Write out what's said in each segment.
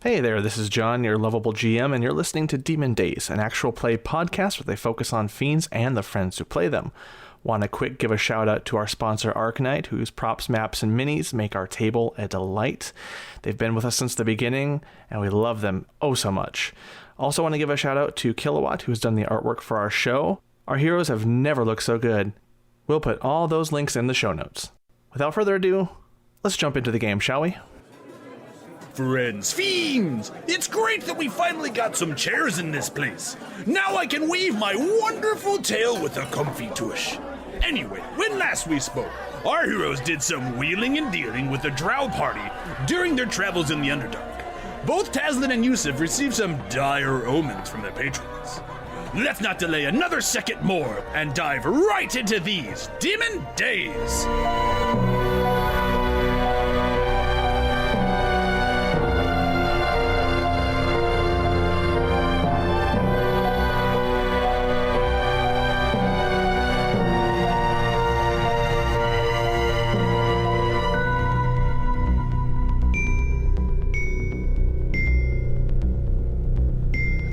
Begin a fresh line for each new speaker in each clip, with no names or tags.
Hey there, this is John, your lovable GM, and you're listening to Demon Dayz, an actual play podcast where they focus on fiends and the friends who play them. Want to quick give a shout out to our sponsor Arknight, whose props, maps, and minis make our table a delight. They've been with us since the beginning, and we love them oh so much. Also want to give a shout out to KiloWhat, who's done the artwork for our show. Our heroes have never looked so good. We'll put all those links in the show notes. Without further ado, let's jump into the game, shall we?
Friends, fiends! It's great that we finally got some chairs in this place. Now I can weave my wonderful tale with a comfy tush. Anyway, when last we spoke, our heroes did some wheeling and dealing with the Drow party during their travels in the Underdark. Both Tazlin and Yusuf received some dire omens from their patrons. Let's not delay another second more and dive right into these Demon Dayz.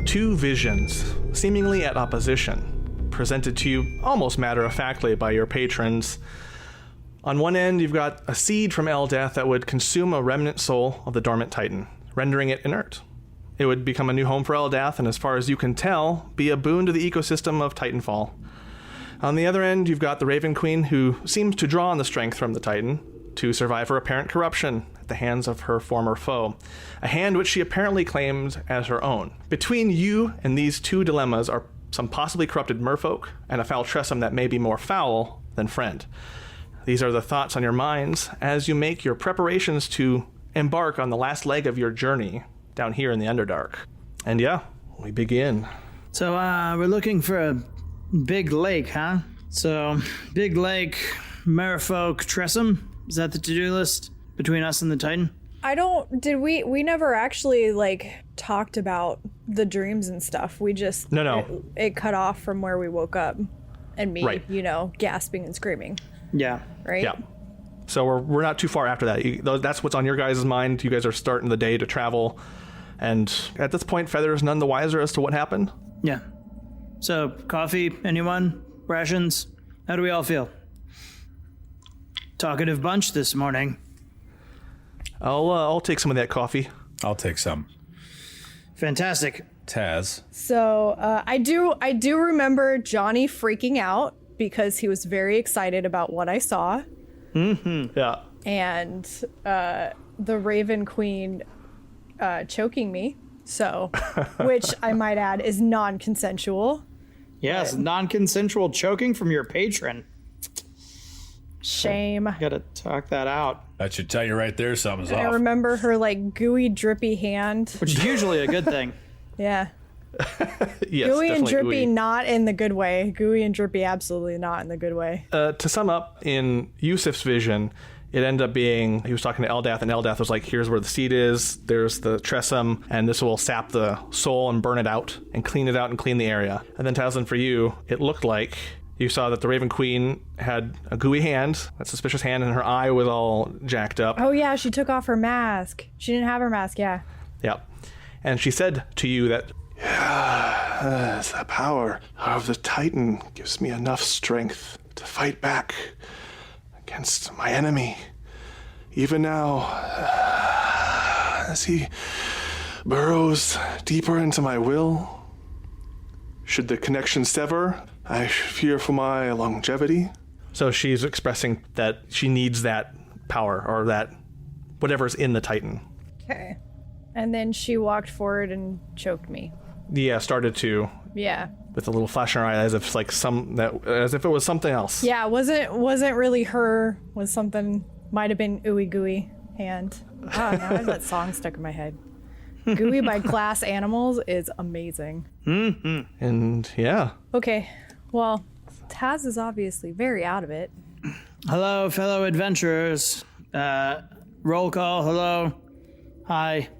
Two visions, seemingly at opposition, presented to you almost matter-of-factly by your patrons. On one end, you've got a seed from Eldath that would consume a remnant soul of the dormant titan, rendering it inert. It would become a new home for Eldath, and as far as you can tell, be a boon to the ecosystem of Titanfall. On the other end, you've got the Raven Queen, who seems to draw on the strength from the titan to survive her apparent corruption at the hands of her former foe, a hand which she apparently claimed as her own. Between you and these two dilemmas are some possibly corrupted merfolk and a foul tressum that may be more foul than friend. These are the thoughts on your minds as you make your preparations to embark on the last leg of your journey down here in the Underdark. And yeah, we begin.
So, we're looking for a big lake, huh? So, big lake, merfolk, tressum? Is that the to-do list between us and the Titan?
We never actually, talked about the dreams and stuff. We just...
No.
It cut off from where we woke up. And me,
right.
Gasping and screaming.
Yeah.
Right?
Yeah. So we're not too far after that. That's what's on your guys' mind. You guys are starting the day to travel. And at this point, Feather's none the wiser as to what happened.
Yeah. So, coffee, anyone? Rations? How do we all feel? Talkative bunch this morning.
I'll take some of that coffee.
I'll take some.
Fantastic.
Taz.
So, I do remember Johnny freaking out because he was very excited about what I saw.
Mm-hmm.
Yeah.
And the Raven Queen choking me. So, which I might add is non-consensual.
Yes, non-consensual choking from your patron.
Shame.
Gotta talk that out.
That should tell you right there something's off.
I remember her gooey, drippy hand.
Which is usually a good thing.
Yeah.
Yes,
gooey and drippy,
gooey.
not in the good way. Gooey and drippy, absolutely not in the good way.
To sum up, in Yusuf's vision, it ended up being, he was talking to Eldath, and Eldath was like, here's where the seed is, there's the tressum, and this will sap the soul and burn it out, and clean it out and clean the area. And then Tazlin, for you, it looked like you saw that the Raven Queen had a gooey hand, that suspicious hand, and her eye was all jacked up.
Oh yeah, she took off her mask. She didn't have her mask, yeah.
Yep. And she said to you that, the power of the Titan gives me enough strength to fight back against my enemy. Even now, as he burrows deeper into my will, should the connection sever, I fear for my longevity. So she's expressing that she needs that power, or that whatever's in the Titan.
Okay. And then she walked forward and choked me.
Yeah, started to.
Yeah.
With a little flash in her eye, as if as if it was something else.
Yeah, wasn't really her. Was something, might have been ooey gooey hand. Oh, now I have that song stuck in my head. Gooey by Glass Animals is amazing.
Mm-hmm.
And yeah.
Okay, well, Taz is obviously very out of it.
Hello, fellow adventurers. Roll call, hello. Hi.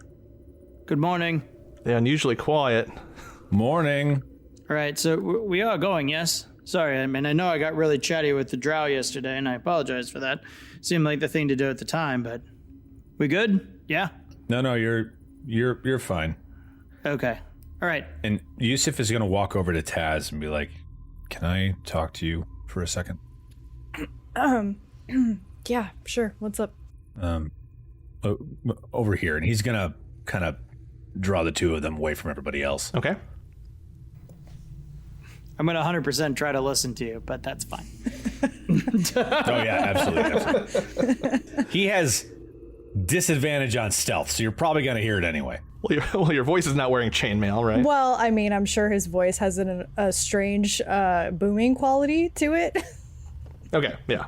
Good morning.
They're unusually quiet.
Morning.
All right, so we are going, yes? Sorry, I mean, I know I got really chatty with the drow yesterday, and I apologize for that. Seemed like the thing to do at the time, but we good? Yeah?
No, you're
you're fine.
Okay. All right.
And Yusuf is going to walk over to Taz and be like, "Can I talk to you for a second?"
Yeah, sure. What's up?
Over here. And he's going to kind of draw the two of them away from everybody else.
Okay.
I'm going to 100% try to listen to you, but that's fine.
Oh, yeah, absolutely. He has disadvantage on stealth, so you're probably going to hear it anyway.
Well, your voice is not wearing chainmail, right?
Well, I mean, I'm sure his voice has a strange booming quality to it.
Okay, yeah.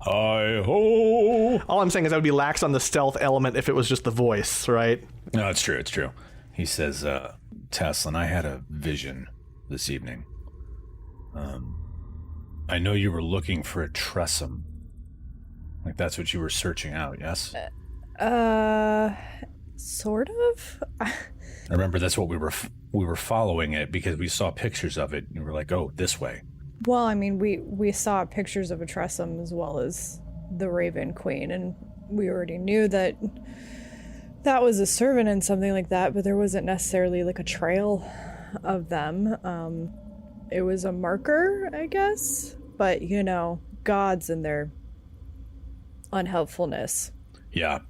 Hi-ho!
All I'm saying is I would be lax on the stealth element if it was just the voice, right?
No, it's true. He says, Teslin, I had a vision this evening. I know you were looking for a tressum. Like, that's what you were searching out, yes?
Sort of?
I remember that's what we were following it because we saw pictures of it and we were like, oh, this way.
Well, I mean, we saw pictures of a tressum as well as the Raven Queen, and we already knew that was a servant and something like that, but there wasn't necessarily like a trail of them. It was a marker, I guess, but you know, gods and their unhelpfulness.
Yeah,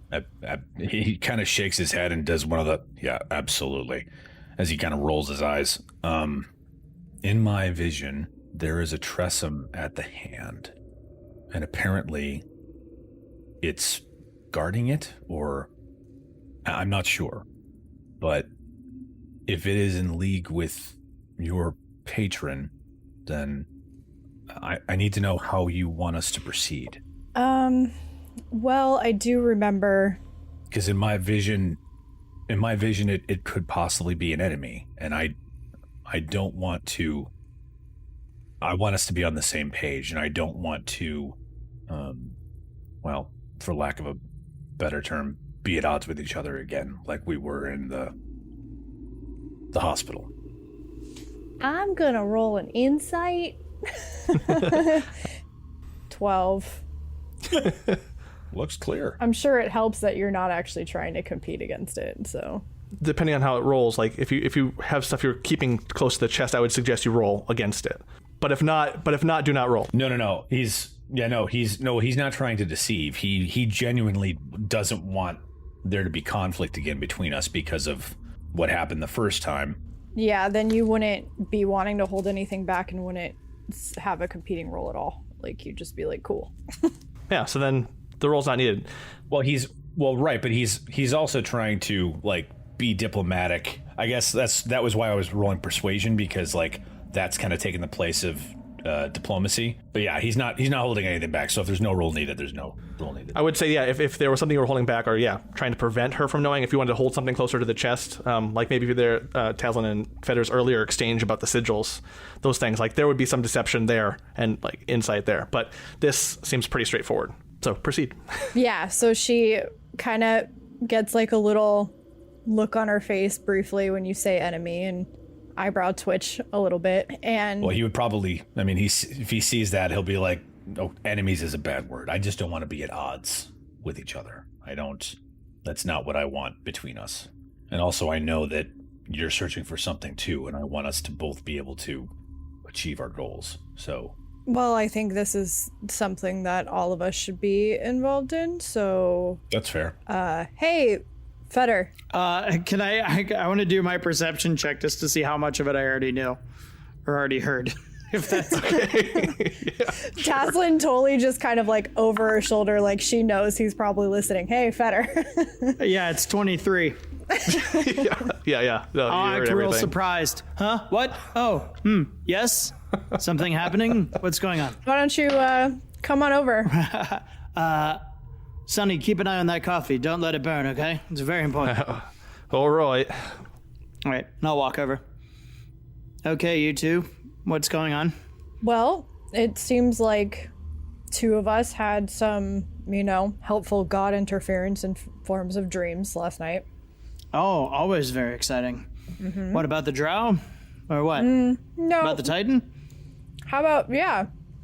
he kind of shakes his head and does one of the, yeah, absolutely, as he kind of rolls his eyes. In my vision, there is a tressum at the hand, and apparently it's guarding it, or I'm not sure. But if it is in league with your patron, then I need to know how you want us to proceed.
Well, I do remember.
Because in my vision, it could possibly be an enemy, and I don't want to. I want us to be on the same page, and I don't want to, well, for lack of a better term, be at odds with each other again, like we were in the hospital.
I'm gonna roll an insight. 12.
Looks clear.
I'm sure it helps that you're not actually trying to compete against it, so.
Depending on how it rolls, like if you have stuff you're keeping close to the chest, I would suggest you roll against it. But if not, do not roll.
No. He's not trying to deceive. He genuinely doesn't want there to be conflict again between us because of what happened the first time.
Yeah, then you wouldn't be wanting to hold anything back and wouldn't have a competing roll at all. Like, you'd just be like, cool.
Yeah, so then the roll's not needed.
Well, right, but he's also trying to, like, be diplomatic. I guess that was why I was rolling persuasion, because, like, that's kind of taking the place of diplomacy. But yeah, he's not holding anything back. So if there's no roll needed, there's no roll needed.
I would say, yeah, if there was something you were holding back, or yeah, trying to prevent her from knowing, if you wanted to hold something closer to the chest, like maybe there, Taslin and Feder's earlier exchange about the sigils, those things, like there would be some deception there and like insight there. But this seems pretty straightforward. So proceed.
Yeah, so she kind of gets like a little look on her face briefly when you say enemy, and eyebrow twitch a little bit. And
well, he would probably, I mean, if he sees that, he'll be like, oh, enemies is a bad word. I just don't want to be at odds with each other. That's not what I want between us. And also I know that you're searching for something too, and I want us to both be able to achieve our goals. So,
well, I think this is something that all of us should be involved in. So
that's fair.
Hey, Feder.
Can I want to do my perception check just to see how much of it I already knew or already heard. If that's okay.
Yeah,
Taslin totally just kind of like over her shoulder, like she knows he's probably listening. Hey, Feder.
Yeah, it's 23.
Yeah. No,
I'm real surprised. Huh? What? Oh, yes? Something happening? What's going on?
Why don't you come on over?
Sonny, keep an eye on that coffee. Don't let it burn, okay? It's very important.
All right.
All right, I'll walk over. Okay, you two. What's going on?
Well, it seems like two of us had some, helpful god interference in forms of dreams last night.
Oh, always very exciting. Mm-hmm. What about the drow? Or what?
No.
About the Titan?
How about,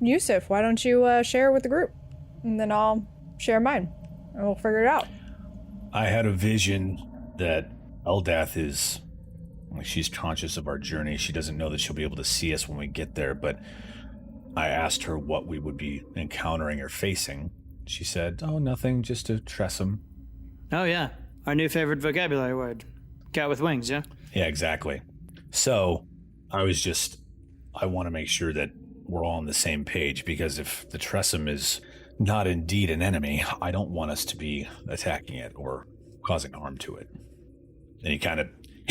Yusuf, why don't you share with the group? And then I'll share mine, and we'll figure it out.
I had a vision that Eldath is, she's conscious of our journey. She doesn't know that she'll be able to see us when we get there, but I asked her what we would be encountering or facing. She said, oh, nothing, just a tressum.
Oh, yeah. Our new favorite vocabulary word. Cat with wings, yeah?
Yeah, exactly. So I want to make sure that we're all on the same page, because if the tressum is not indeed an enemy, I don't want us to be attacking it or causing harm to it. And he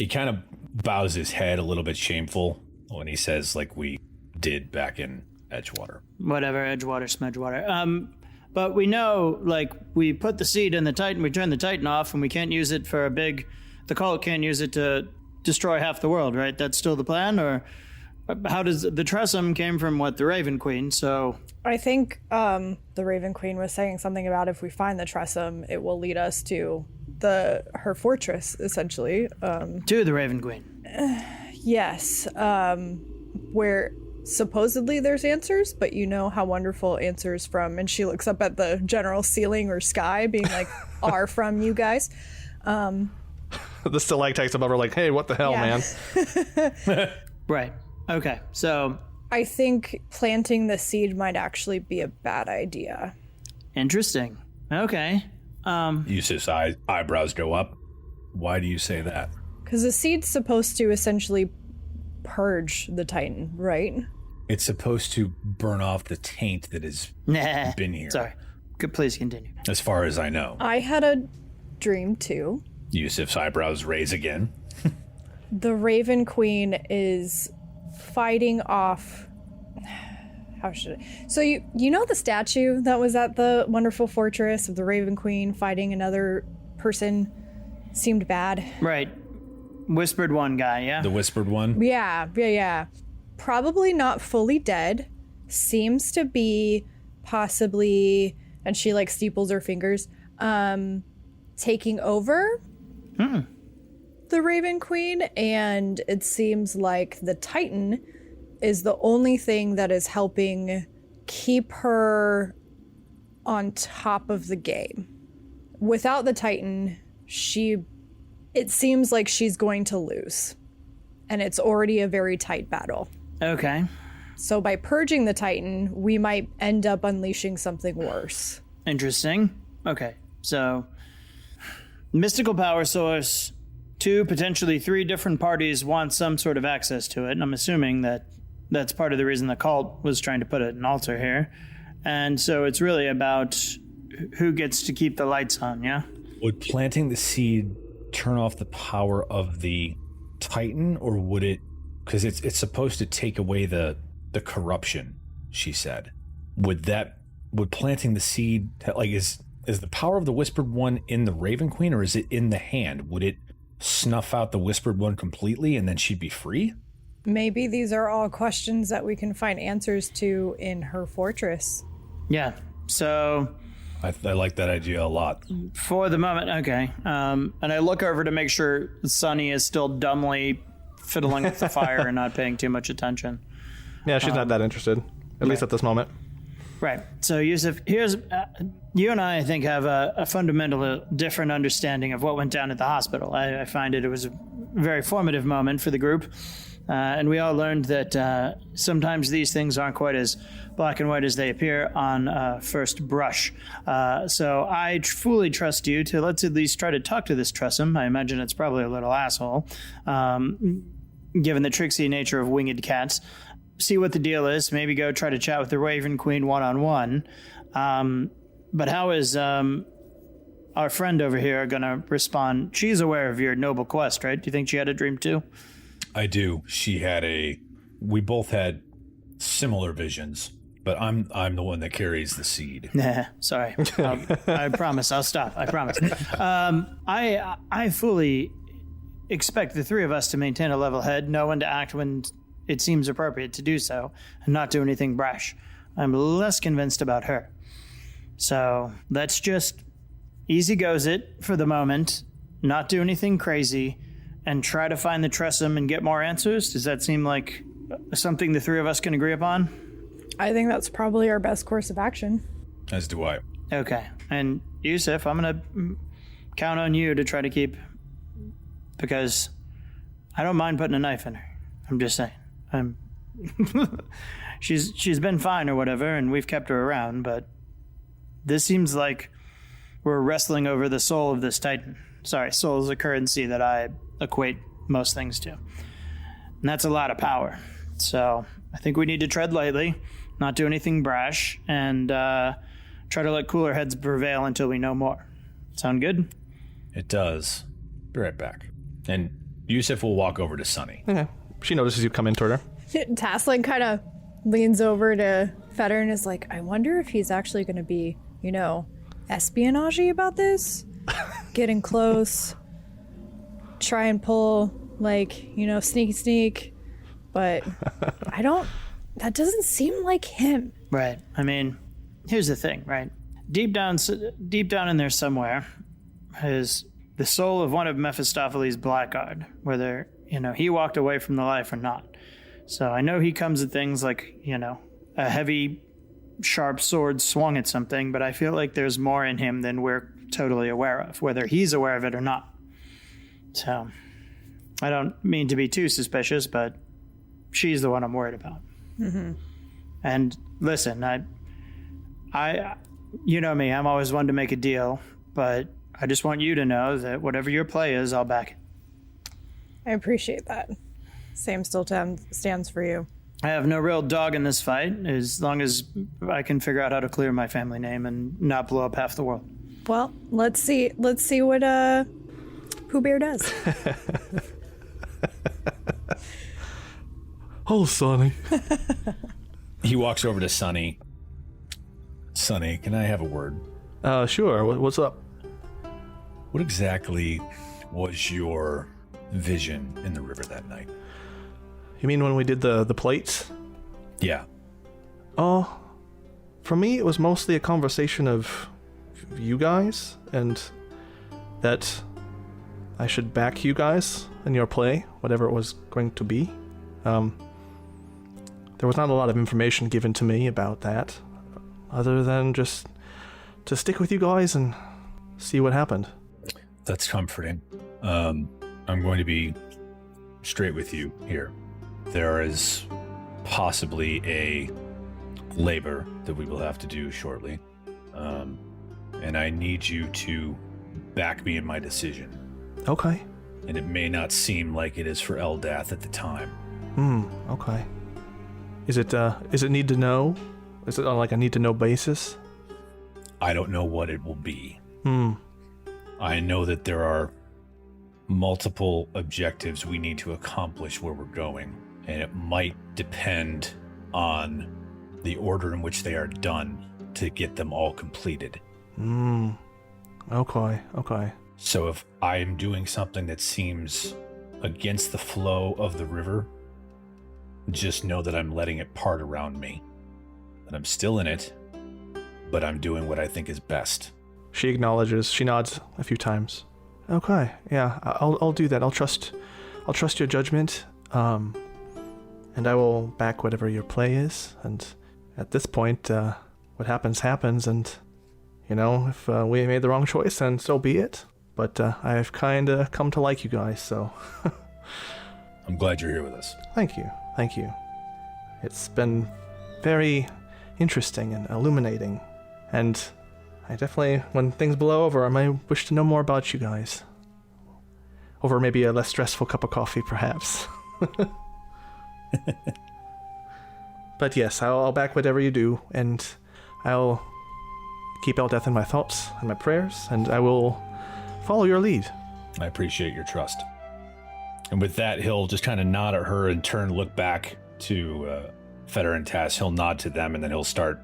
kind of bows his head a little bit shameful when he says, like we did back in Edgewater.
Whatever, Edgewater, Smedgewater. But we know, like, we put the seed in the Titan, we turn the Titan off, and we can't use it for the cult can't use it to destroy half the world, right? That's still the plan? Or how does the Tressum came from the Raven Queen, so...
I think the Raven Queen was saying something about if we find the Tressum, it will lead us to her fortress, essentially.
To the Raven Queen.
Yes, where supposedly there's answers, but you know how wonderful answers from, and she looks up at the general ceiling or sky, being like, are from you guys.
The stalactites above are like, hey, what the hell, man?
Right. Okay, so...
I think planting the seed might actually be a bad idea.
Interesting. Okay.
Yusuf's eyebrows go up. Why do you say that?
Because the seed's supposed to essentially purge the Titan, right?
It's supposed to burn off the taint that has been here.
Sorry. Please continue.
As far as I know.
I had a dream too.
Yusuf's eyebrows raise again.
The Raven Queen is fighting off... How should I... So you know the statue that was at the wonderful fortress of the Raven Queen fighting another person? Seemed bad.
Right. Whispered one guy, yeah?
The whispered one?
Yeah. Probably not fully dead. Seems to be possibly... And she steeples her fingers. Taking over the Raven Queen. And it seems like the Titan is the only thing that is helping keep her on top of the game. Without the Titan, it seems like she's going to lose. And it's already a very tight battle.
Okay.
So by purging the Titan, we might end up unleashing something worse.
Interesting. Okay, so mystical power source, 2, potentially 3 different parties want some sort of access to it, and I'm assuming that that's part of the reason the cult was trying to put an altar here. And so it's really about who gets to keep the lights on, yeah?
Would planting the seed turn off the power of the Titan, or would it... Because it's supposed to take away the corruption, she said. Would planting the seed... Is the power of the Whispered One in the Raven Queen, or is it in the hand? Would it snuff out the Whispered One completely and then she'd be free?
Maybe these are all questions that we can find answers to in her fortress.
Yeah, so...
I like that idea a lot.
For the moment, okay. And I look over to make sure Sunny is still dumbly fiddling with the fire and not paying too much attention.
Yeah, she's not that interested, at least at this moment.
Right. So, Yusuf, here's... you and I think, have a fundamentally different understanding of what went down at the hospital. I find it was a very formative moment for the group. And we all learned that sometimes these things aren't quite as black and white as they appear on first brush. So I fully trust you to let's at least try to talk to this Tressum. I imagine it's probably a little asshole, given the tricksy nature of winged cats. See what the deal is. Maybe go try to chat with the Raven Queen one-on-one. But how is our friend over here going to respond? She's aware of your noble quest, right? Do you think she had a dream too?
I do. We both had similar visions, but I'm the one that carries the seed.
Nah, sorry. I promise I'll stop. I promise. I fully expect the 3 of us to maintain a level head, know when to act when it seems appropriate to do so, and not do anything brash. I'm less convinced about her. So let's just easy goes it for the moment, not do anything crazy, and try to find the Tressum and get more answers? Does that seem like something the 3 of us can agree upon?
I think that's probably our best course of action.
As do I.
Okay. And Yusuf, I'm going to count on you to try to keep because I don't mind putting a knife in her. I'm just saying. She's been fine or whatever, and we've kept her around, but this seems like we're wrestling over the soul of this Titan. Sorry, soul is a currency that I equate most things to. And that's a lot of power. So I think we need to tread lightly, not do anything brash, and try to let cooler heads prevail until we know more. Sound good?
It does. Be right back. And Yusuf will walk over to Sunny.
Okay. She notices you come in toward her.
Taslin kind of leans over to Feder and is like, I wonder if he's actually going to be, espionage-y about this? Getting close. Try and pull, sneak. But that doesn't seem like him.
Right. I mean, here's the thing, right? Deep down in there somewhere is the soul of one of Mephistopheles' Blackguard, whether, he walked away from the life or not. So I know he comes at things like, a heavy, sharp sword swung at something, but I feel like there's more in him than we're totally aware of, whether he's aware of it or not. So I don't mean to be too suspicious, but she's the one I'm worried about. Mm-hmm. And listen, I you know me, I'm always one to make a deal, but I just want you to know that whatever your play is, I'll back it.
I appreciate that. Same still stands for you.
I have no real dog in this fight, as long as I can figure out how to clear my family name and not blow up half the world.
Well, let's see what Pooh Bear does.
Oh, Sonny.
He walks over to Sunny. Sunny, can I have a word?
Sure. What's up?
What exactly was your vision in the river that night?
You mean when we did the plates?
Yeah.
Oh, for me, it was mostly a conversation of you guys, and that I should back you guys in your play, whatever it was going to be. There was not a lot of information given to me about that, other than just to stick with you guys and see what happened.
That's comforting. I'm going to be straight with you here. There is possibly a labor that we will have to do shortly. And I need you to back me in my decision.
Okay.
And it may not seem like it is for Eldath at the time.
Okay. Is it need to know? Is it on like a need to know basis?
I don't know what it will be. I know that there are multiple objectives we need to accomplish where we're going, and it might depend on the order in which they are done to get them all completed.
Okay.
So if I am doing something that seems against the flow of the river, just know that I'm letting it part around me. That I'm still in it, but I'm doing what I think is best.
She acknowledges. She nods a few times. Okay, yeah, I'll do that. I'll trust your judgment. And I will back whatever your play is. And at this point, what happens, and if we made the wrong choice, then so be it. But I've kind of come to like you guys, so.
I'm glad you're here with us.
Thank you. It's been very interesting and illuminating, and I definitely, when things blow over, I might wish to know more about you guys. Over maybe a less stressful cup of coffee, perhaps. But yes, I'll back whatever you do, and I'll keep Eldath in my thoughts and my prayers, and I will follow your lead.
I appreciate your trust. And with that, he'll just kind of nod at her and look back to Feder and Tass. He'll nod to them, and then he'll start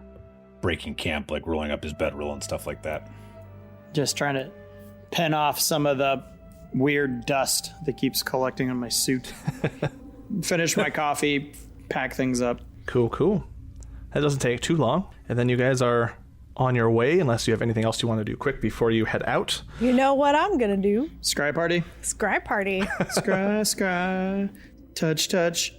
breaking camp, like rolling up his bedroll and stuff like that.
Just trying to pen off some of the weird dust that keeps collecting on my suit. Finish my coffee, pack things up.
Cool. That doesn't take too long. And then you guys are on your way, unless you have anything else you want to do quick before you head out.
You know what I'm gonna do?
Scry party?
Scry party.
Scry. Touch,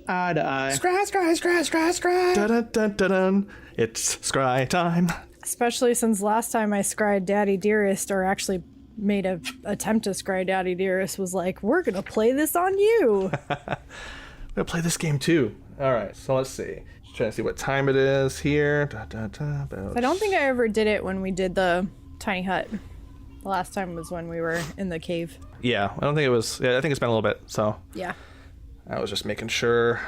eye to eye.
Scry.
Dun-dun-dun-dun-dun. It's scry time.
Especially since last time I scried Daddy Dearest, or actually made a attempt to scry Daddy Dearest was like, we're gonna play this on you.
I'm gonna play this game too. All right, so let's see. Just trying to see what time it is here.
I don't think I ever did it when we did the tiny hut. The last time was when we were in the cave.
Yeah, I don't think it was. Yeah, I think it's been a little bit. So
Yeah.
I was just making sure.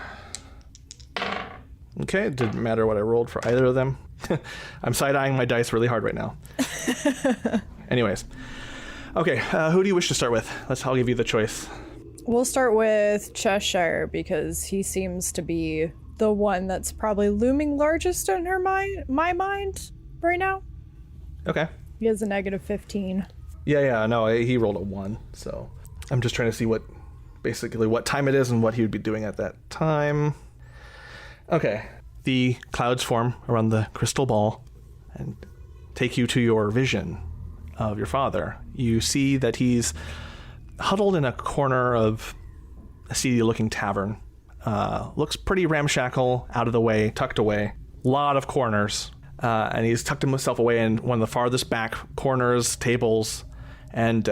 Okay, it didn't matter what I rolled for either of them. I'm side-eyeing my dice really hard right now. Anyways. Okay, who do you wish to start with? I'll give you the choice.
We'll start with Cheshire because he seems to be the one that's probably looming largest in my mind right now.
Okay.
He has a negative 15.
Yeah, no, he rolled a 1, so I'm just trying to see what time it is and what he would be doing at that time. Okay. The clouds form around the crystal ball and take you to your vision of your father. You see that he's huddled in a corner of a seedy-looking tavern. Looks pretty ramshackle, out of the way, tucked away. Lot of corners. And he's tucked himself away in one of the farthest back corners, tables, and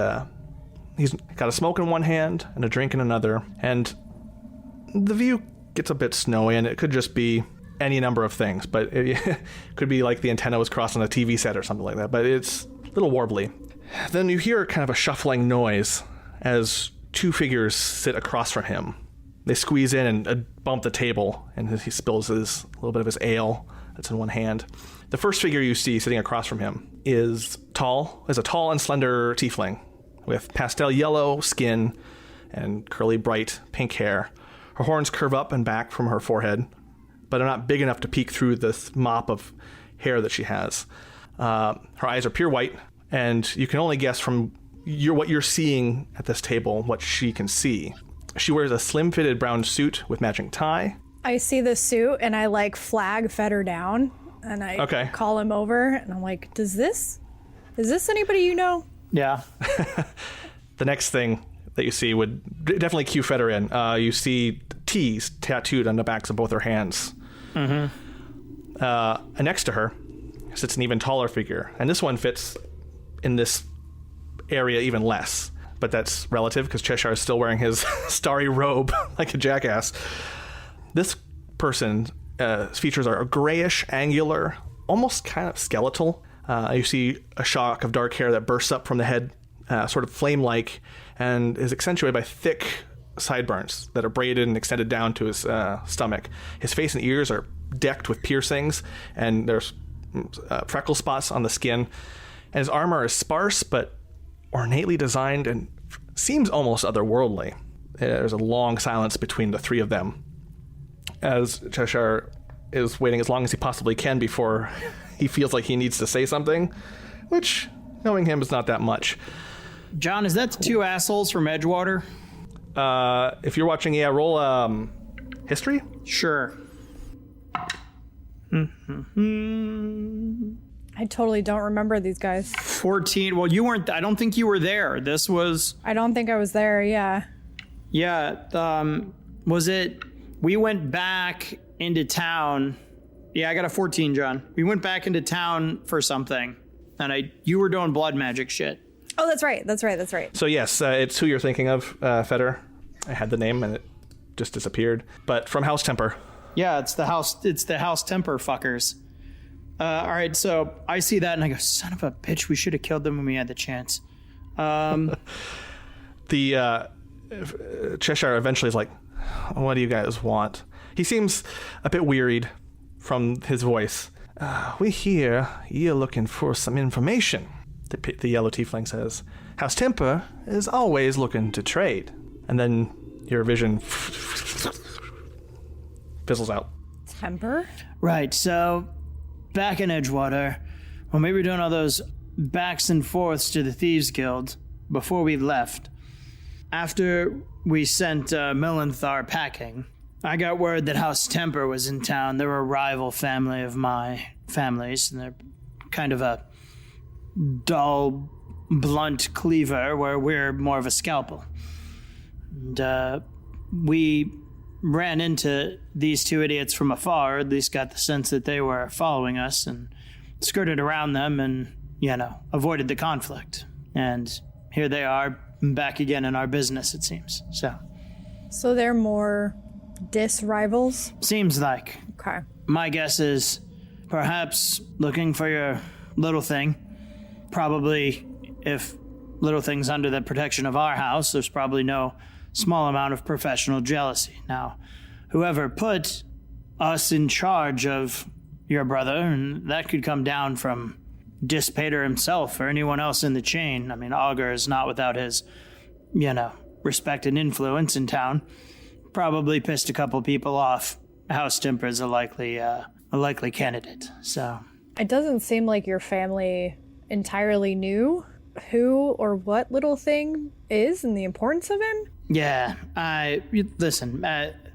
he's got a smoke in one hand and a drink in another. And the view gets a bit snowy, and it could just be any number of things, but it could be like the antenna was crossed on a TV set or something like that, but it's a little warbly. Then you hear kind of a shuffling noise as two figures sit across from him. They squeeze in and bump the table, and he spills a little bit of his ale that's in one hand. The first figure you see sitting across from him is a tall and slender tiefling with pastel yellow skin and curly bright pink hair. Her horns curve up and back from her forehead, but are not big enough to peek through this mop of hair that she has. Her eyes are pure white, and you can only guess from what you're seeing at this table what she can see. She wears a slim-fitted brown suit with matching tie.
I see the suit and I flag Feder down and I call him over and I'm like, is this anybody you know?
Yeah.
The next thing that you see would definitely cue Feder in. You see T's tattooed on the backs of both her hands. Mm-hmm. And next to her sits an even taller figure, and this one fits in this area even less, but that's relative because Cheshire is still wearing his starry robe like a jackass. This person's features are grayish, angular, almost kind of skeletal. You see a shock of dark hair that bursts up from the head, sort of flame-like, and is accentuated by thick sideburns that are braided and extended down to his stomach. His face and ears are decked with piercings, and there's freckle spots on the skin. And his armor is sparse but ornately designed and seems almost otherworldly. There's a long silence between the three of them as Cheshire is waiting as long as he possibly can before he feels like he needs to say something, which, knowing him, is not that much.
John, is that the two assholes from Edgewater?
If you're watching, roll history.
Sure.
I totally don't remember these guys.
14. Well, you weren't. I don't think you were there. This was.
I don't think I was there. Yeah.
Yeah. Was it? We went back into town. Yeah, I got a 14, John. We went back into town for something, and you were doing blood magic shit.
Oh, that's right. That's right.
So yes, it's who you're thinking of, Feder. I had the name and it just disappeared. But from House Temper.
Yeah, it's the House Temper fuckers. All right, so I see that and I go, son of a bitch, we should have killed them when we had the chance.
The Cheshire eventually is like, what do you guys want? He seems a bit wearied from his voice. We hear you're looking for some information, the yellow tiefling says. House Temper is always looking to trade. And then your vision fizzles out.
Temper?
Right, so back in Edgewater, when we were doing all those backs and forths to the Thieves Guild before we left, after we sent Millenthar packing, I got word that House Temper was in town. They're a rival family of my family's, and they're kind of a dull, blunt cleaver, where we're more of a scalpel. And we ran into these two idiots from afar, or at least got the sense that they were following us, and skirted around them and, avoided the conflict. And here they are back again in our business, it seems.
So they're more rivals?
Seems like.
Okay.
My guess is perhaps looking for your little thing. Probably if little thing's under the protection of our house, there's probably no small amount of professional jealousy. Now, whoever put us in charge of your brother, and that could come down from Dispater himself or anyone else in the chain. I mean, Augur is not without his, respect and influence in town. Probably pissed a couple people off. House Temper is a likely candidate. So
it doesn't seem like your family entirely knew who or what little thing is and the importance of him.
Yeah, listen.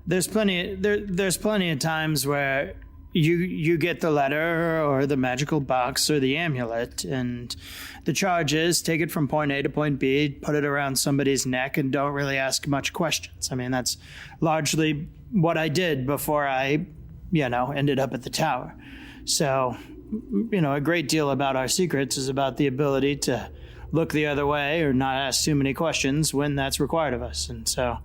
There's plenty of times where you get the letter or the magical box or the amulet, and the charge is take it from point A to point B, put it around somebody's neck, and don't really ask much questions. I mean, that's largely what I did before I, ended up at the tower. So, a great deal about our secrets is about the ability to look the other way or not ask too many questions when that's required of us. And so,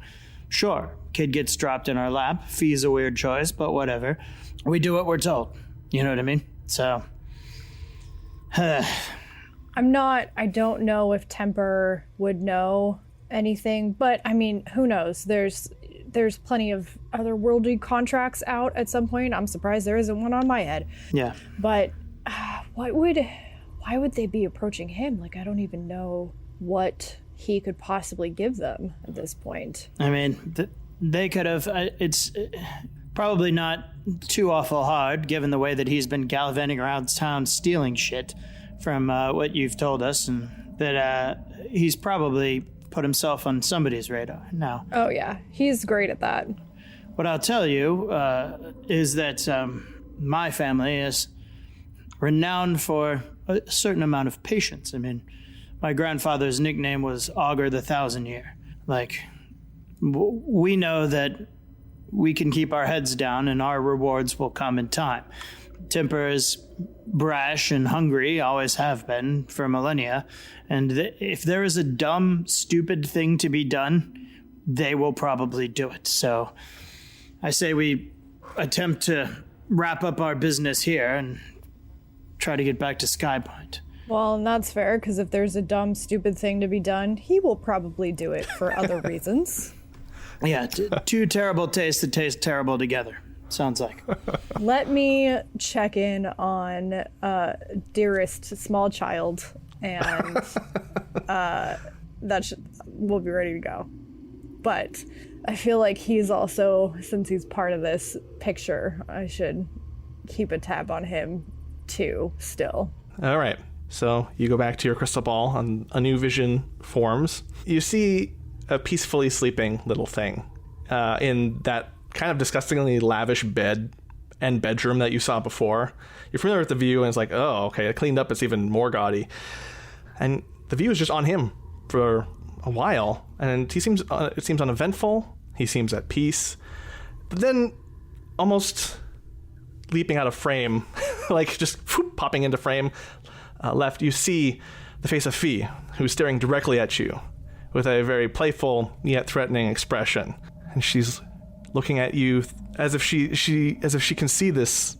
sure, kid gets dropped in our lap. Fee's a weird choice, but whatever. We do what we're told. You know what I mean? So,
I don't know if Temper would know anything, but I mean, who knows? There's plenty of otherworldly contracts out at some point. I'm surprised there isn't one on my head.
Yeah.
But why would they be approaching him? Like, I don't even know what he could possibly give them at this point.
I mean, they could have. It's probably not too awful hard, given the way that he's been gallivanting around town stealing shit from what you've told us, and that he's probably put himself on somebody's radar now.
Oh, yeah. He's great at that.
What I'll tell you is that my family is renowned for a certain amount of patience. I mean, my grandfather's nickname was Augur the Thousand Year. Like, we know that we can keep our heads down and our rewards will come in time. Temper is brash and hungry, always have been for millennia. And if there is a dumb, stupid thing to be done, they will probably do it. So I say we attempt to wrap up our business here and try to get back to Skypoint.
Well, and that's fair, because if there's a dumb, stupid thing to be done, he will probably do it for other reasons.
Yeah, two terrible tastes that taste terrible together. Sounds like.
Let me check in on dearest small child, and we'll be ready to go. But I feel like he's also, since he's part of this picture, I should keep a tab on him too still.
All right. So you go back to your crystal ball and a new vision forms. You see a peacefully sleeping little thing in that kind of disgustingly lavish bed and bedroom that you saw before. You're familiar with the view, and it's like, oh, okay, it cleaned up, it's even more gaudy. And the view is just on him for a while, and it seems uneventful. He seems at peace. But then, almost leaping out of frame, like just whoop, popping into frame, left, you see the face of Fee, who's staring directly at you with a very playful yet threatening expression. And she's looking at you as if she can see this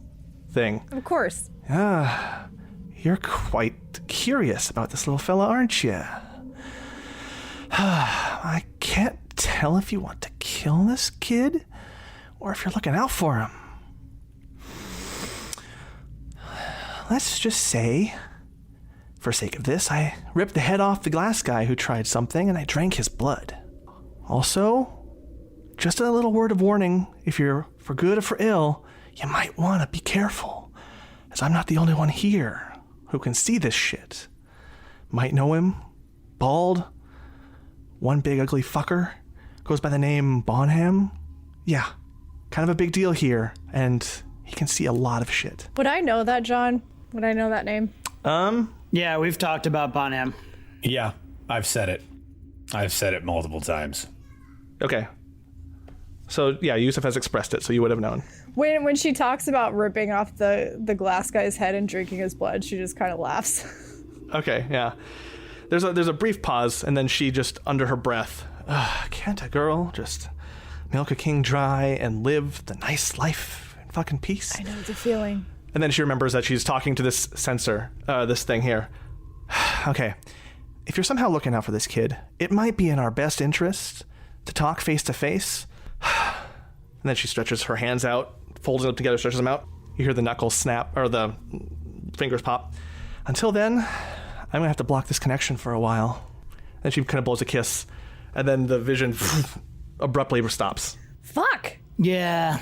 thing.
Of course.
Ah, you're quite curious about this little fella, aren't you? I can't tell if you want to kill this kid or if you're looking out for him. Let's just say, for sake of this, I ripped the head off the glass guy who tried something and I drank his blood. Also, just a little word of warning, if you're for good or for ill, you might want to be careful, as I'm not the only one here who can see this shit. Might know him, bald, one big ugly fucker, goes by the name Bonham. Yeah, kind of a big deal here, and he can see a lot of shit.
Would I know that, John? Would I know that name?
Yeah, we've talked about Bonham.
Yeah, I've said it. I've said it multiple times.
Okay. So, yeah, Yusuf has expressed it, so you would have known.
When she talks about ripping off the glass guy's head and drinking his blood, she just kind of laughs.
Okay, yeah. There's a brief pause, and then she just, under her breath, can't a girl just milk a king dry and live the nice life in fucking peace?
I know the feeling.
And then she remembers that she's talking to this sensor, this thing here. Okay, if you're somehow looking out for this kid, it might be in our best interest to talk face to face. And then she stretches her hands out, folds them together, stretches them out. You hear the knuckles snap, or the fingers pop. Until then, I'm gonna have to block this connection for a while. Then she kind of blows a kiss, and then the vision abruptly stops.
Fuck!
Yeah,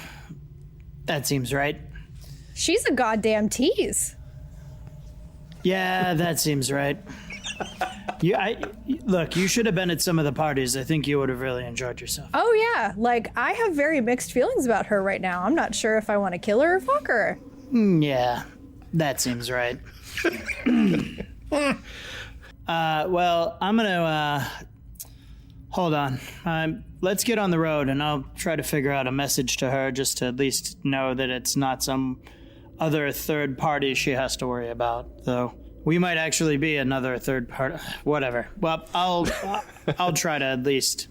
that seems right.
She's a goddamn tease.
Yeah, that seems right. Look, you should have been at some of the parties. I think you would have really enjoyed yourself.
Oh yeah, like I have very mixed feelings about her right now. I'm not sure if I want to kill her or fuck her.
Yeah, that seems right. Well, I'm gonna hold on. Let's get on the road, and I'll try to figure out a message to her, just to at least know that it's not some other third party she has to worry about. Though we might actually be another third party. Whatever. Well, I'll try to at least.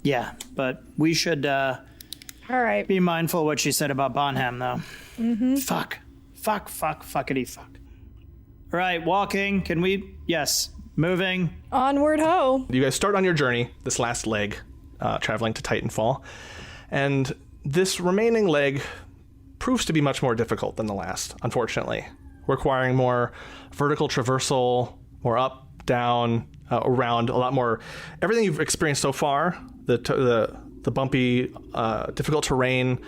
Yeah, but we should
All right.
be mindful what she said about Bonham, though. Mm-hmm. Fuckity fuck. All right, walking. Can we? Yes. Moving.
Onward ho.
You guys start on your journey, this last leg, traveling to Titanfall. And this remaining leg proves to be much more difficult than the last, unfortunately. Requiring more vertical traversal, more up, down, around, a lot more. Everything you've experienced so far, the bumpy, difficult terrain,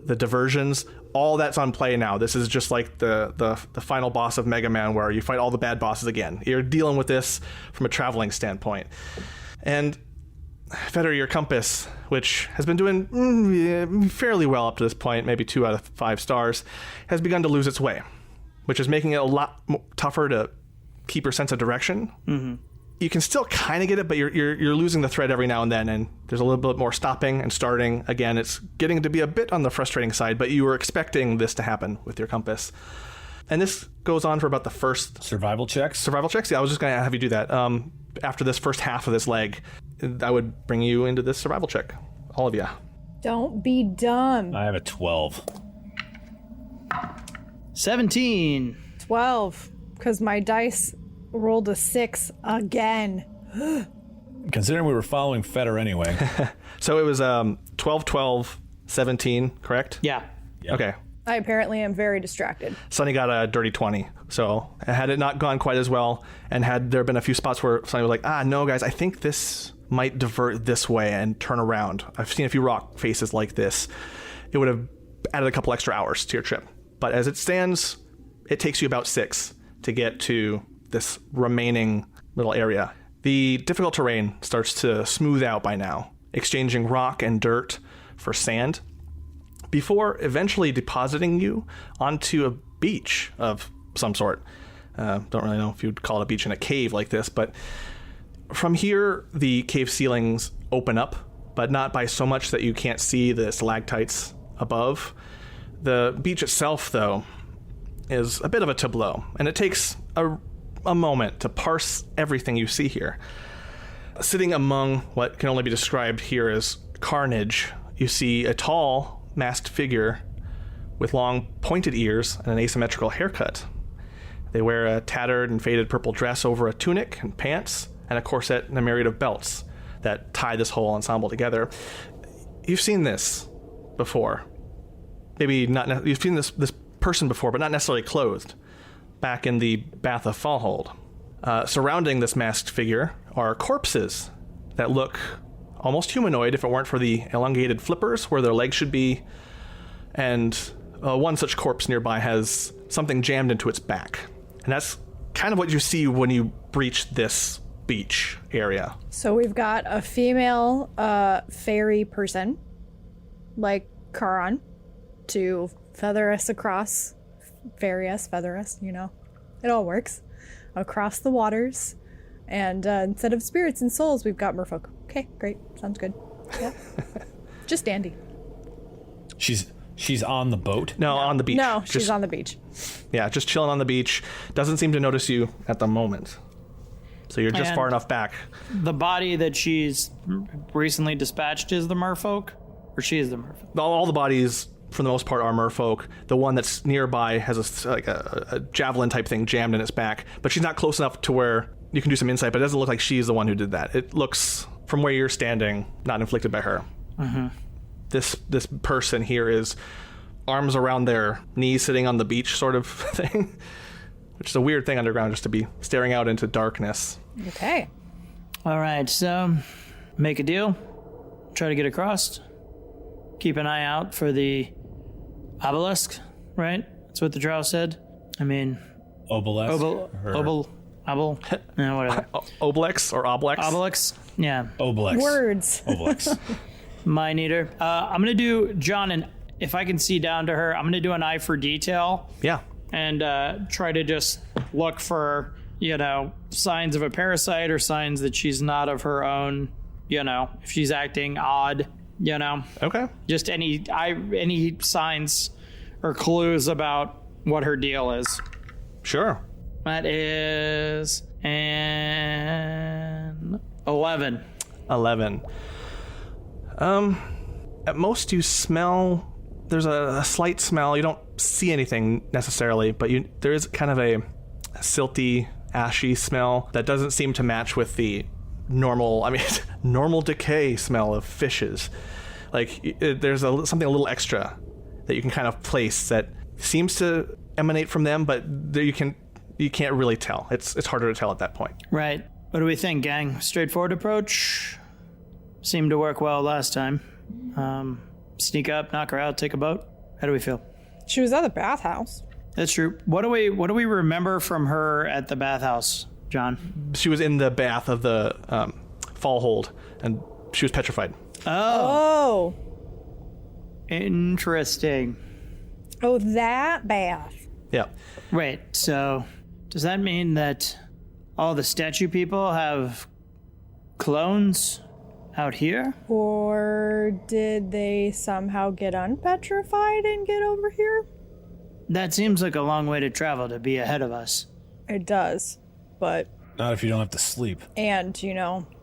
the diversions, all that's on play now. This is just like the final boss of Mega Man, where you fight all the bad bosses again. You're dealing with this from a traveling standpoint. And Feder, your compass, which has been doing fairly well up to this point, maybe 2 out of 5 stars, has begun to lose its way, which is making it a lot tougher to keep your sense of direction. Mm-hmm. You can still kind of get it, but you're losing the thread every now and then, and there's a little bit more stopping and starting. Again, it's getting to be a bit on the frustrating side, but you were expecting this to happen with your compass. And this goes on for about the first...
Survival checks?
Survival checks? Yeah, I was just going to have you do that. After this first half of this leg, I would bring you into this survival check. All of you.
Don't be dumb.
I have a 12.
17.
12. Because my dice rolled a 6 again.
Considering we were following Feder anyway.
So it was 12, 12, 17, correct?
Yeah.
Yep.
Okay.
I apparently am very distracted.
Sonny got a dirty 20. So had it not gone quite as well, and had there been a few spots where Sonny was like, no, guys, I think this might divert this way and turn around. I've seen a few rock faces like this. It would have added a couple extra hours to your trip. But as it stands, it takes you about 6 to get to this remaining little area. The difficult terrain starts to smooth out by now, exchanging rock and dirt for sand, before eventually depositing you onto a beach of some sort. Don't really know if you'd call it a beach in a cave like this, but from here, the cave ceilings open up, but not by so much that you can't see the stalactites above. The beach itself, though, is a bit of a tableau, and it takes a moment to parse everything you see here. Sitting among what can only be described here as carnage, you see a tall, masked figure with long, pointed ears and an asymmetrical haircut. They wear a tattered and faded purple dress over a tunic and pants, and a corset and a myriad of belts that tie this whole ensemble together. You've seen this before. Maybe not. You've seen this person before, but not necessarily clothed. Back in the Bath of Fallhold. Surrounding this masked figure are corpses that look almost humanoid if it weren't for the elongated flippers where their legs should be. And one such corpse nearby has something jammed into its back. And that's kind of what you see when you breach this beach area.
So we've got a female fairy person, like Karan, to feather us across. Ferry us, feather us, you know. It all works. Across the waters. And instead of spirits and souls, we've got merfolk. Okay, great. Sounds good. Yeah. Just dandy.
She's on the boat?
No, on the beach.
No, she's on the beach.
Yeah, just chilling on the beach. Doesn't seem to notice you at the moment. So you're just
And-
far enough back.
The body that she's recently dispatched is the merfolk? Or she is the merfolk?
All the bodies, for the most part, are merfolk. The one that's nearby has a javelin type thing jammed in its back, but she's not close enough to where you can do some insight, but it doesn't look like she's the one who did that. It looks, from where you're standing, not inflicted by her. Mm-hmm. This person here is arms around their knees, sitting on the beach sort of thing, which is a weird thing underground, just to be staring out into darkness.
Okay.
All right, so make a deal. Try to get across. Keep an eye out for the obelisk, right? That's what the drow said. I mean,
Obelisk?
whatever.
Obelix or Oblex?
Obelix, yeah.
Obelix.
Words.
Obelix.
Mind Eater. I'm gonna do John, and if I can see down to her, I'm gonna do an eye for detail
Yeah.
and try to just look for, signs of a parasite or signs that she's not of her own, if she's acting odd,
Okay.
just any signs or clues about what her deal is.
Sure.
That is an 11.
11. At most you smell, there's a slight smell. You don't see anything necessarily, but there is kind of a silty, ashy smell that doesn't seem to match with the normal decay smell of fishes. Like, there's something a little extra that you can kind of place that seems to emanate from them, but you can't really tell. It's harder to tell at that point.
Right. What do we think, gang? Straightforward approach? Seemed to work well last time. Sneak up, knock her out, take a boat. How do we feel?
She was at the bathhouse.
That's true. What do we remember from her at the bathhouse, John?
She was in the bath of the fall hold, and she was petrified.
Oh.
Interesting.
Oh, that bath.
Yeah.
Wait, so does that mean that all the statue people have clones out here?
Or did they somehow get unpetrified and get over here?
That seems like a long way to travel to be ahead of us.
It does. But,
Not if you don't have to sleep.
and,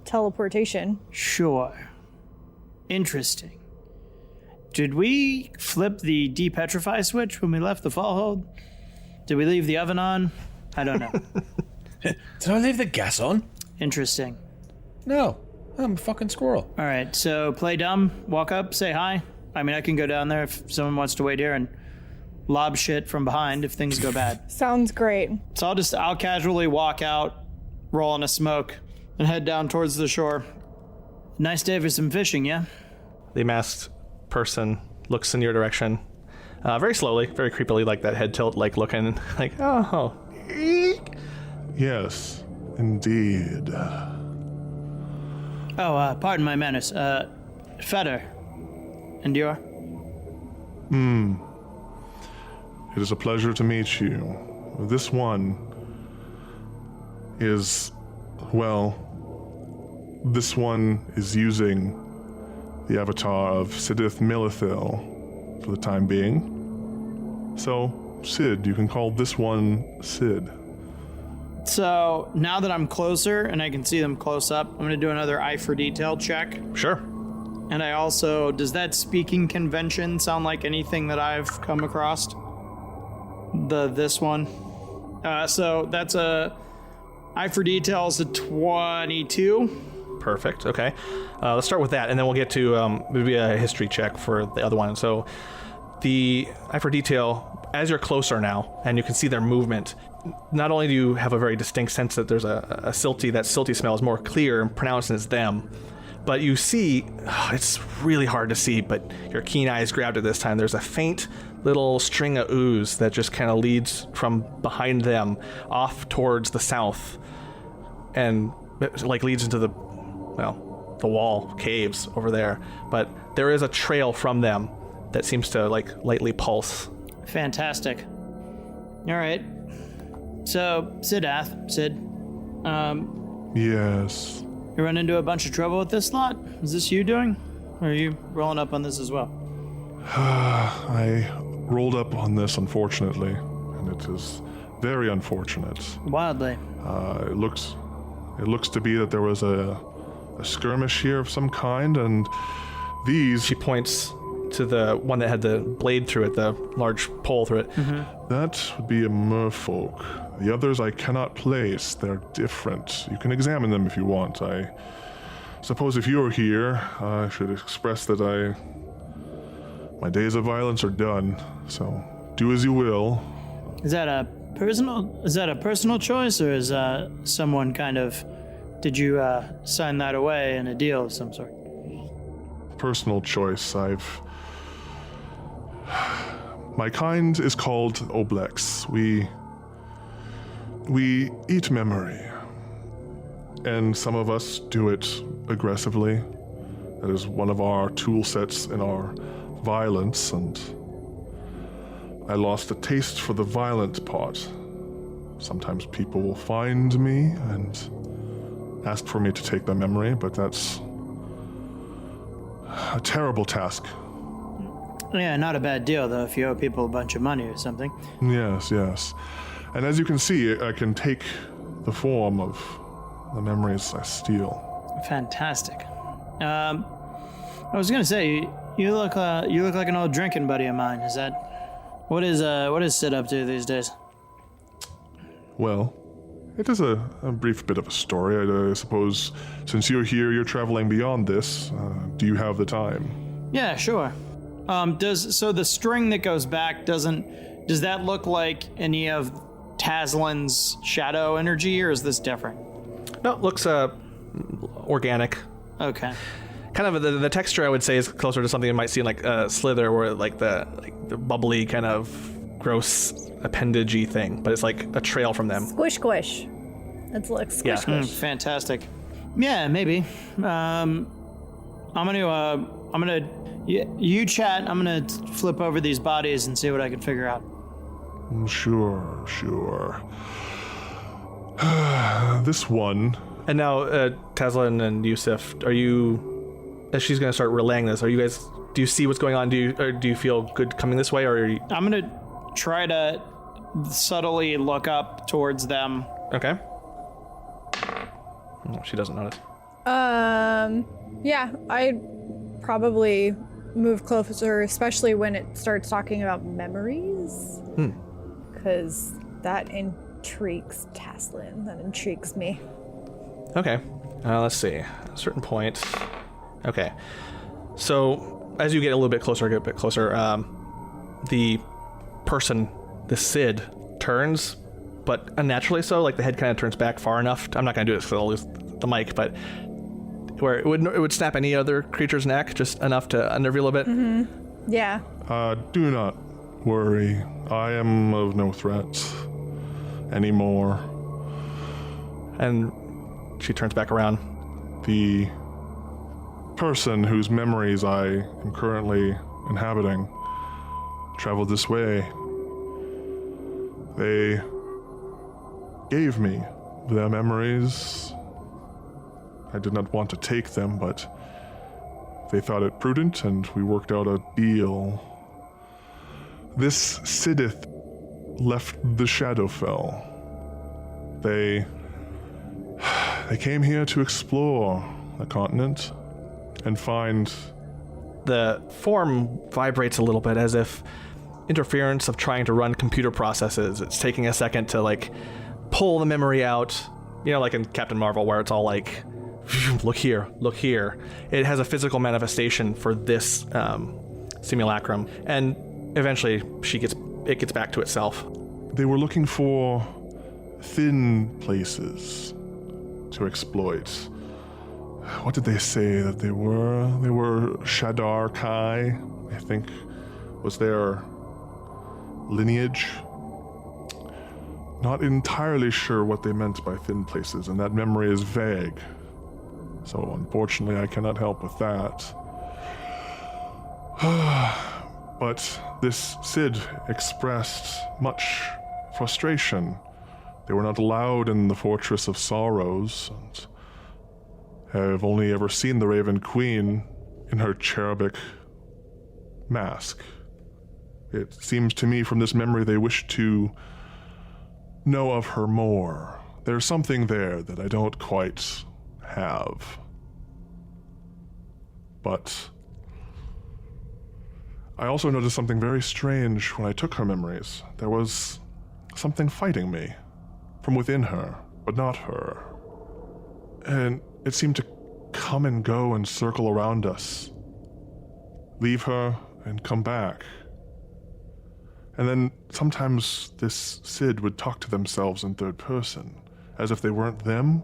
teleportation.
Sure. Interesting. Did we flip the depetrify switch when we left the fall hold? Did we leave the oven on? I don't know.
Did I leave the gas on?
Interesting.
No. I'm a fucking squirrel.
All right, so play dumb, walk up, say hi. I mean, I can go down there if someone wants to wait here and lob shit from behind if things go bad.
Sounds great.
So I'll casually walk out, roll in a smoke, and head down towards the shore. Nice day for some fishing, yeah?
The masked person looks in your direction, very slowly, very creepily, like that head tilt, like looking, like, oh.
Yes, indeed.
Oh, pardon my manners. Fetter. And you're?
It is a pleasure to meet you. This one is, this one is using the avatar of Sidith Milithil for the time being. So, Sid, you can call this one Sid.
So now that I'm closer and I can see them close up, I'm going to do another eye for detail check.
Sure.
And I also, does that speaking convention sound like anything that I've come across? This one. So that's a eye for detail is a 22.
Perfect. Okay. Let's start with that, and then we'll get to maybe a history check for the other one. So the eye for detail, as you're closer now, and you can see their movement, not only do you have a very distinct sense that there's that silty smell is more clear and pronounced and it's them, but you see, it's really hard to see, but your keen eyes grabbed it this time. There's a faint little string of ooze that just kind of leads from behind them off towards the south and like leads into the wall caves over there. But there is a trail from them that seems to like lightly pulse.
Fantastic. All right. So, Sid,
Yes.
you run into a bunch of trouble with this lot? Is this you doing? Or are you rolling up on this as well?
I rolled up on this, unfortunately, and it is very unfortunate.
Wildly.
It looks It looks to be that there was a skirmish here of some kind, and these...
She points to the one that had the blade through it, the large pole through it.
That would be a merfolk. The others I cannot place. They're different. You can examine them if you want. I suppose if you're here, I should express that my days of violence are done. So do as you will.
Is that a personal choice, or is someone kind of... Did you sign that away in a deal of some sort?
Personal choice. My kind is called Oblex. We eat memory. And some of us do it aggressively. That is one of our tool sets in our violence, and I lost a taste for the violent part. Sometimes people will find me and ask for me to take their memory, but that's a terrible task.
Yeah, not a bad deal, though, if you owe people a bunch of money or something.
Yes. And as you can see, I can take the form of the memories I steal.
Fantastic. I was gonna say, you look like an old drinking buddy of mine. Is that... What is Sid up to these days?
Well, it is a brief bit of a story. I suppose since you're here, you're traveling beyond this. Do you have the time?
Yeah, sure. So the string that goes back does that look like any of Taslin's shadow energy, or is this different?
No, it looks organic.
Okay.
Kind of the texture I would say is closer to something you might see in like Slither, where like the bubbly kind of gross appendagey thing, but it's like a trail from them.
Squish squish. It's like squish squish.
Fantastic. Yeah, maybe. I'm gonna you chat. I'm gonna flip over these bodies and see what I can figure out.
Sure. This one.
And now, Taslin and Yusuf, are you? As she's gonna start relaying this, are you guys? Do you see what's going on? Do you feel good coming this way, or are you...
I'm gonna try to subtly look up towards them.
Okay. Oh, she doesn't notice.
Yeah, I'd probably move closer, especially when it starts talking about memories. Because that intrigues Taslin. That intrigues me.
Okay. Let's see. At a certain point. Okay. So, as you get a little bit closer, the person, the Sid, turns, but unnaturally so. Like the head kind of turns back far enough. I'm not going to do this because I'll lose the mic, but where it would snap any other creature's neck just enough to unnerve you a little bit.
Mm-hmm. Yeah.
Do not worry. I am of no threat anymore.
And she turns back around.
The person whose memories I am currently inhabiting traveled this way. They gave me their memories. I did not want to take them, but they thought it prudent, and we worked out a deal. This Sidith left the Shadowfell. They came here to explore the continent and find...
The form vibrates a little bit as if interference of trying to run computer processes. It's taking a second to like pull the memory out, you know, like in Captain Marvel where it's all like, look here. It has a physical manifestation for this simulacrum, and eventually it gets back to itself.
They were looking for thin places to exploit. What did they say that they were? They were Shadar Kai, I think, was their lineage. Not entirely sure what they meant by thin places, and that memory is vague. So unfortunately, I cannot help with that. But this Sid expressed much frustration. They were not allowed in the Fortress of Sorrows, and have only ever seen the Raven Queen in her cherubic mask. It seems to me from this memory they wish to know of her more. There's something there that I don't quite have. But I also noticed something very strange when I took her memories. There was something fighting me from within her, but not her. And it seemed to come and go and circle around us. Leave her and come back. And then sometimes this Sid would talk to themselves in third person, as if they weren't them.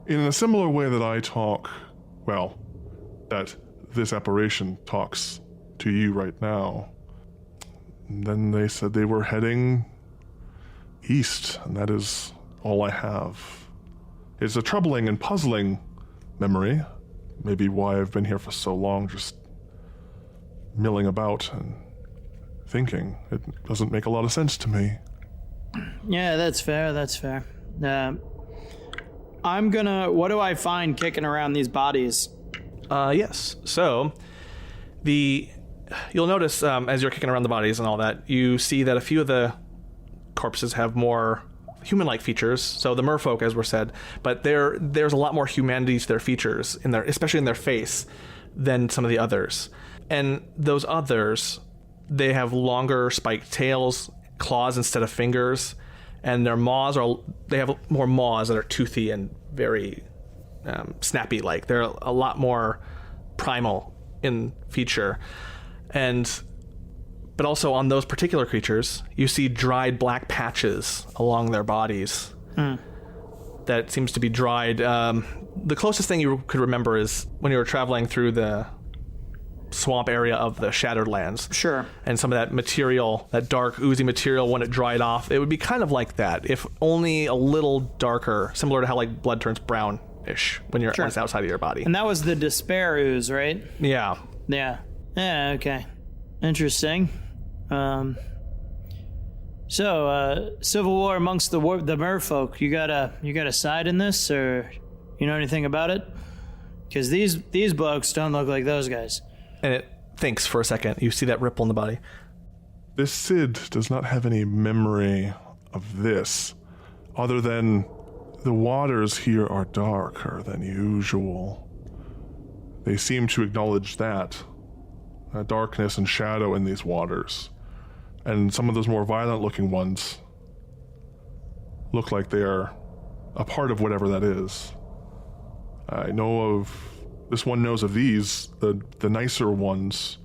In a similar way that I talk, well, that this apparition talks to you right now. And then they said they were heading east, and that is all I have. It's a troubling and puzzling memory. Maybe why I've been here for so long, just milling about and thinking. It doesn't make a lot of sense to me.
Yeah, that's fair. What do I find kicking around these bodies?
Yes. So, you'll notice as you're kicking around the bodies and all that, you see that a few of the corpses have more human-like features. So the merfolk, as were said, but there's a lot more humanity to their features, especially in their face, than some of the others. And those others, they have longer spiked tails, claws instead of fingers, and their maws they have more maws that are toothy and very snappy-like. They're a lot more primal in feature. But also on those particular creatures, you see dried black patches along their bodies. That seems to be dried. The closest thing you could remember is when you were traveling through the swamp area of the Shadowlands.
Sure.
And some of that material, that dark, oozy material, when it dried off, it would be kind of like that, if only a little darker, similar to how like blood turns brownish when it's outside of your body.
And that was the despair ooze, right?
Yeah.
Yeah, okay. Interesting. So, civil war amongst the merfolk. You got a side in this, or you know anything about it? Because these blokes don't look like those guys.
And it thinks for a second. You see that ripple in the body.
This Sid does not have any memory of this, other than the waters here are darker than usual. They seem to acknowledge that. Darkness and shadow in these waters. And some of those more violent-looking ones look like they are a part of whatever that is. I know of... This one knows of these, the nicer ones,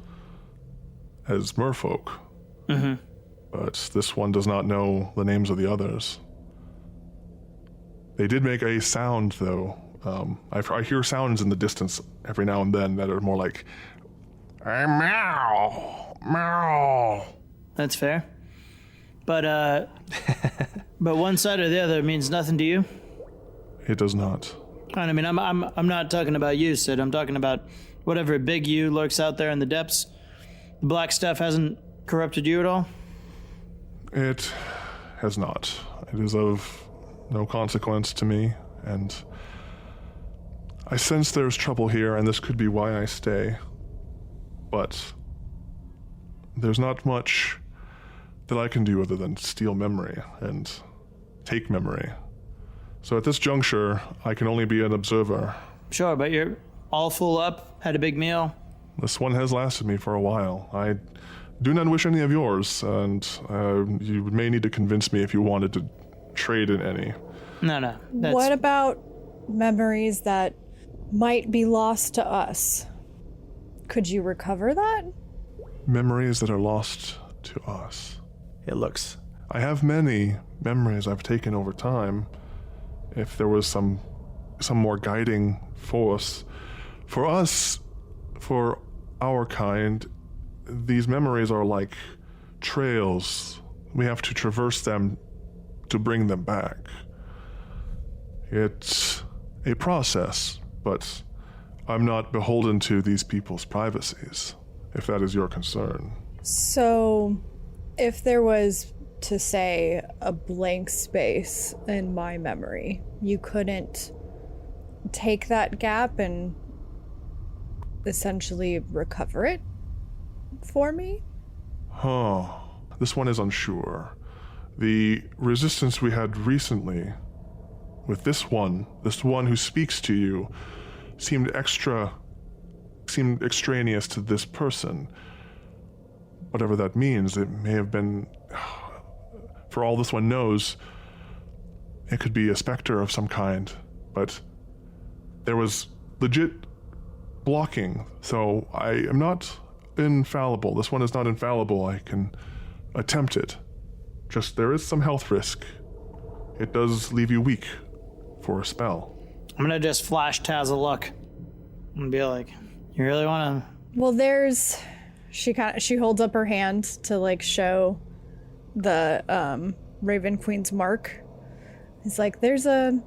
as merfolk.
Mm-hmm.
But this one does not know the names of the others. They did make a sound, though. I hear sounds in the distance every now and then that are more like... meow, meow.
That's fair. But one side or the other means nothing to you?
It does not.
I mean, I'm not talking about you, Sid. I'm talking about whatever big you lurks out there in the depths. The black stuff hasn't corrupted you at all?
It has not. It is of no consequence to me, and I sense there's trouble here, and this could be why I stay. But there's not much that I can do other than steal memory and take memory. So at this juncture, I can only be an observer.
Sure, but you're all full up, had a big meal.
This one has lasted me for a while. I do not wish any of yours, and you may need to convince me if you wanted to trade in any.
No.
What about memories that might be lost to us? Could you recover that?
Memories that are lost to us.
It looks.
I have many memories I've taken over time. If there was some more guiding force. For us, for our kind, these memories are like trails. We have to traverse them to bring them back. It's a process, but I'm not beholden to these people's privacies, if that is your concern.
So, if there was, to say, a blank space in my memory, you couldn't take that gap and essentially recover it for me?
This one is unsure. The resistance we had recently with this one who speaks to you, seemed extraneous to this person. Whatever that means, it may have been, for all this one knows, it could be a specter of some kind, but there was legit blocking, so I am not infallible. This one is not infallible. I can attempt it. Just there is some health risk. It does leave you weak for a spell.
I'm gonna just flash Taz a look and be like, "You really want to?"
Well, there's she holds up her hand to like show the Raven Queen's mark. It's like there's a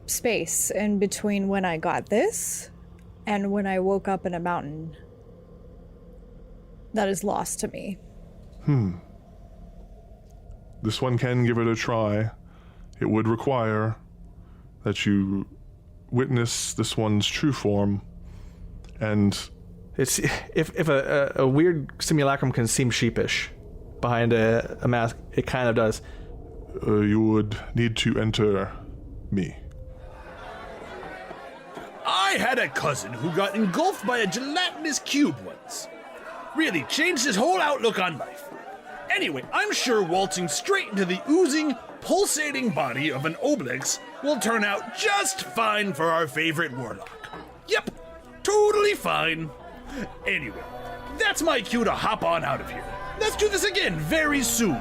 space in between when I got this and when I woke up in a mountain that is lost to me.
This one can give it a try. It would require that you witness this one's true form, and
It's if a weird simulacrum can seem sheepish behind a mask, it kind of does.
you would need to enter me.
I had a cousin who got engulfed by a gelatinous cube once. Really changed his whole outlook on life. Anyway, I'm sure waltzing straight into the oozing, pulsating body of an Obelix will turn out just fine for our favorite warlock. Yep, totally fine. Anyway, that's my cue to hop on out of here. Let's do this again very soon.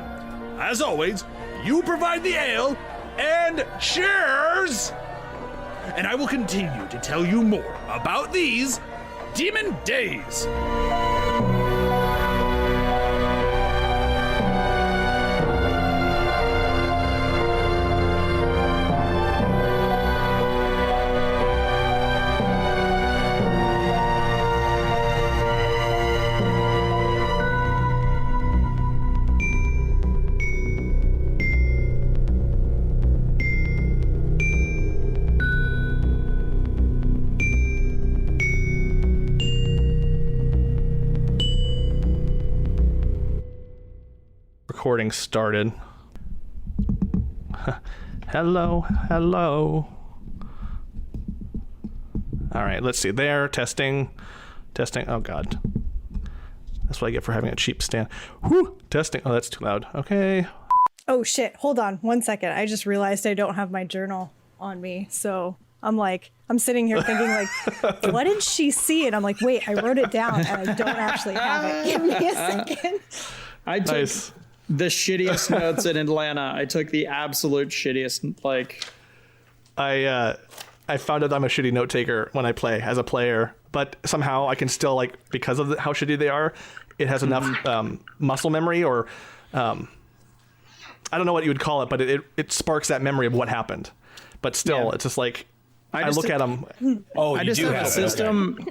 As always, you provide the ale, and cheers! And I will continue to tell you more about these demon days.
Recording started. Hello. All right, let's see. There, testing. Oh God, that's what I get for having a cheap stand. Whew, testing. Oh, that's too loud. Okay.
Oh shit, hold on 1 second. I just realized I don't have my journal on me. So I'm sitting here thinking like, what did she see? And I'm like, wait, I wrote it down and I don't actually have it. Give me a second.
I took
Nice.
the shittiest notes in Atlanta. I took the absolute shittiest, like...
I found out I'm a shitty note taker when I play as a player, but somehow I can still, like, because of how shitty they are, it has enough muscle memory, or I don't know what you would call it, but it sparks that memory of what happened. But still,
Yeah.
it's just like I
just
look at them.
Oh,
I
you
just
do
have a
have it.
system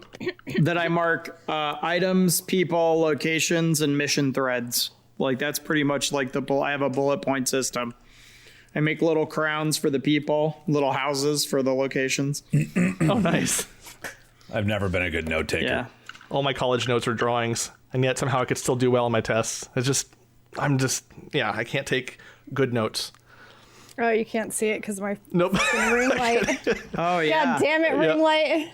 that I mark items, people, locations, and mission threads. Like, that's pretty much like I have a bullet point system. I make little crowns for the people, little houses for the locations.
Oh, nice.
I've never been a good note taker.
Yeah.
All my college notes are drawings, and yet somehow I could still do well in my tests. I can't take good notes.
Oh, you can't see it because my
Nope.
ring light.
Oh, yeah.
God damn it, ring light.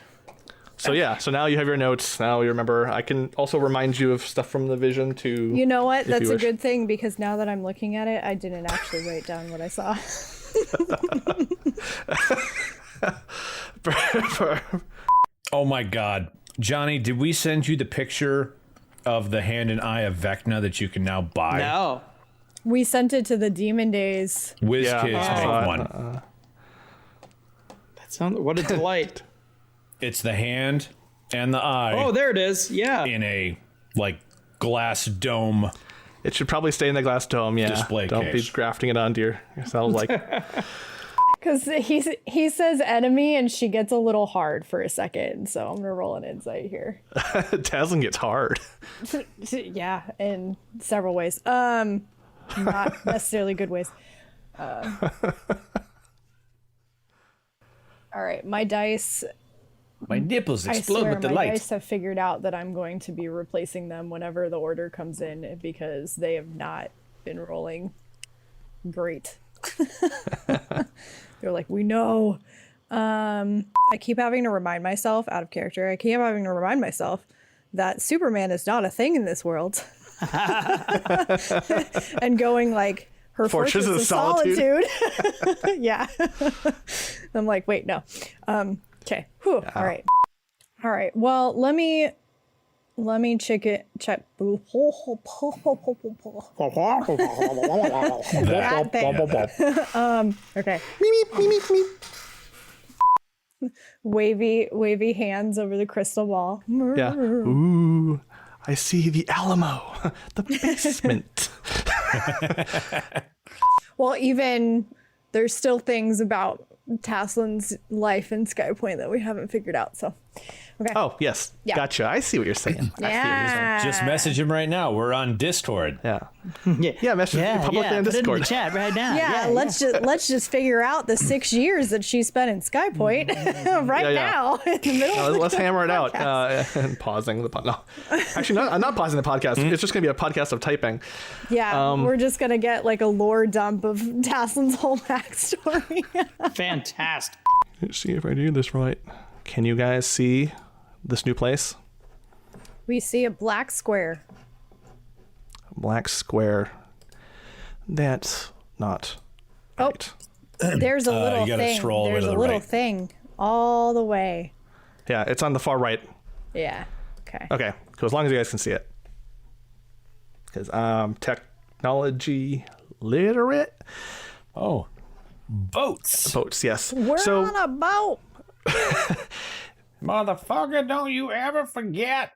So now you have your notes. Now you remember. I can also remind you of stuff from the vision too.
You know what?
if
That's
you
a
wish.
good thing, because now that I'm looking at it, I didn't actually write down what I saw.
Oh my God, Johnny, did we send you the picture of the hand and eye of Vecna that you can now buy?
No.
We sent it to the Demon Days.
WizKids
Yeah.
make one.
What a delight.
It's the hand and the eye
Oh, there it is. Yeah.
in a like glass dome.
It should probably stay in the glass dome. Yeah.
Display
Don't
case.
be grafting it onto yourself. Like,
Because he says enemy, and she gets a little hard for a second. So I'm going to roll an insight here.
Taslim gets hard.
Yeah, in several ways. Not necessarily good ways. All right, my dice.
My nipples
I
explode
swear
with
my
delight.
dice have figured out that I'm going to be replacing them whenever the order comes in, because they have not been rolling Great. They're like, we know. I keep having to remind myself, out of character, I keep having to remind myself that Superman is not a thing in this world. And going like, her Fortress of Solitude. Yeah. I'm like, wait, no. Okay. Whew. All right. All right. Well, let me check. That thing. Okay. Wavy hands over the crystal ball.
Yeah. Ooh, I see the Alamo, the basement.
Well, even there's still things about Taslin's life in Skypoint that we haven't figured out. So, okay.
Oh, yes.
Yeah.
Gotcha. I see what you're saying.
Yeah.
Just message him right now. We're on Discord.
Yeah. Yeah, message publicly on
put it in
Discord.
the chat right now.
Yeah, let's just figure out the 6 years that she spent in Skypoint right now in the middle.
No,
of
let's
the
hammer it out.
podcast.
And pausing the no, actually, not pausing the podcast. It's just gonna be a podcast of typing.
Yeah, we're just gonna get like a lore dump of Taslin's whole backstory.
Fantastic.
Let's see if I do this right. Can you guys see this new place?
We see a black square.
Black square. That's not right.
There's a little
you gotta
thing.
scroll over
There's
to
a
the
little
right.
thing all the way.
Yeah, it's on the far right.
Yeah. Okay.
Okay, cool. As long as you guys can see it. Because I'm technology literate.
Oh, boats.
Boats, yes.
We're on a boat.
Motherfucker, don't you ever forget